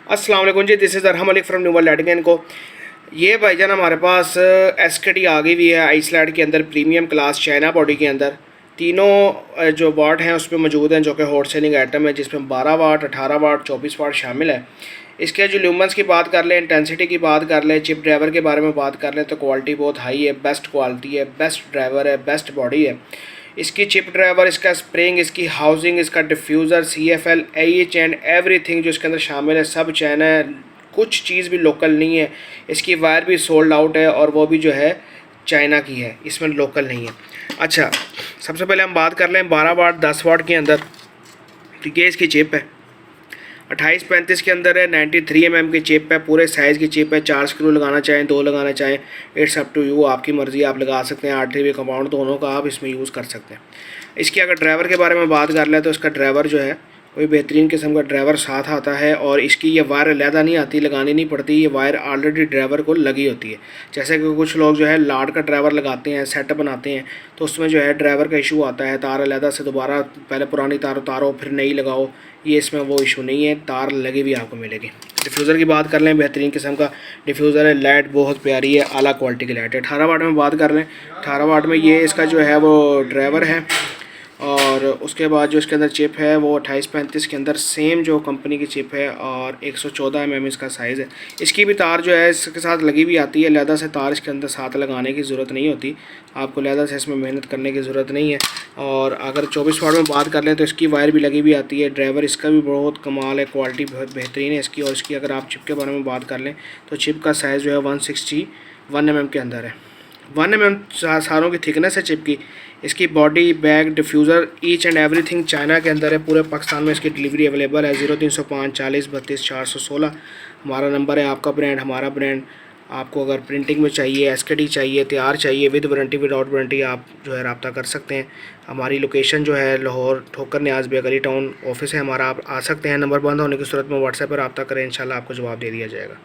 अस्सलाम वालेकुम जी, this is Arham Malik from new world लैटिगन को। ये भाईजान हमारे पास एसकेडी आ गई हुई है आइसलैंड के अंदर प्रीमियम क्लास चाइना बॉडी के अंदर। तीनों जो वाट हैं उसमें मौजूद हैं, जो कि हॉट सेलिंग आइटम है, जिसमें 12 वाट, 18 वाट, 24 वाट शामिल है। इसके जो ल्यूमेंस की बात कर लें, इंटेंसिटी की बात कर लें, चिप ड्राइवर के बारे में बात कर लें तो क्वालिटी बहुत हाई है, बेस्ट क्वालिटी है, बेस्ट ड्राइवर है, बेस्ट बॉडी है। इसकी चिप ड्राइवर, इसका स्प्रिंग, इसकी हाउसिंग, इसका diffuser, CFL, H and everything जो इसके अंदर शामिल है सब चाइना है, कुछ चीज़ भी लोकल नहीं है। इसकी वायर भी सोल्ड आउट है और वो भी जो है चाइना की है, इसमें लोकल नहीं है। अच्छा, सबसे पहले हम बात कर लें 12 वाट 10 वाट के अंदर। ठीक है, इसकी चिप है 2835 के अंदर है, 93 mm की चिप है, पूरे साइज़ की चिप है। 4 स्क्रू लगाना चाहें, 2 लगाना चाहें, इट्स अप टू यू, आपकी मर्ज़ी, आप लगा सकते हैं। RTB कंपाउंड दोनों का आप इसमें यूज़ कर सकते हैं। इसकी अगर ड्राइवर के बारे में बात कर लें तो इसका ड्राइवर जो है कोई बेहतरीन किस्म का ड्राइवर साथ आता है और इसकी ये वायर अलहदा नहीं आती, लगानी नहीं पड़ती, ये वायर ऑलरेडी ड्राइवर को लगी होती है। जैसे कि कुछ लोग जो है लाड का ड्राइवर लगाते हैं, सेट बनाते हैं, तो उसमें जो है ड्राइवर का इशू आता है, तार अलहदा से दोबारा पहले पुरानी तार उतारो फिर नई लगाओ। ये इसमें वो इशू नहीं है, तार लगी हुई आपको मिलेगी। डिफ्यूज़र की बात कर लें, बेहतरीन किस्म का डिफ्यूज़र है, लाइट बहुत प्यारी है, आला क्वालिटी की लाइट है। 18 वाट में बात कर लें, 18 वाट में ये इसका जो है वो ड्राइवर है और उसके बाद जो इसके अंदर चिप है वो 2835 के अंदर सेम जो कंपनी की चिप है और 114 mm इसका साइज़ है। इसकी भी तार जो है इसके साथ लगी हुई आती है, लिहाजा से तार इसके अंदर साथ लगाने की ज़रूरत नहीं होती आपको, लिहाजा से इसमें मेहनत करने की ज़रूरत नहीं है। और अगर 24 वाट में बात कर लें तो इसकी वायर भी लगी हुई आती है। ड्राइवर इसका भी बहुत कमाल है, क्वालिटी बहुत बेहतरीन है इसकी। और इसकी अगर आप चिप के बारे में बात कर लें तो चिप का साइज़ जो है 161 mm के अंदर है। 1 mm सारों की थिकनेस है चिप की। इसकी body, bag, diffuser, each and everything China के अंदर है। पूरे पाकिस्तान में इसकी डिलीवरी अवेलेबल है। 0305 40 32 416 हमारा नंबर है। आपका ब्रांड, हमारा ब्रांड। आपको अगर प्रिंटिंग में चाहिए, एसकेडी चाहिए, तैयार चाहिए, विद वारंटी विदाउट वारंटी, आप जो है रब्ता कर सकते हैं। हमारी लोकेशन जो है लाहौर ठोकर न्याज बेग अली टाउन ऑफिस है हमारा, आप आ सकते हैं। नंबर बंद होने की सूरत में व्हाट्सएप पर रब्ता करें, इंशाल्लाह आपको जवाब दे दिया जाएगा।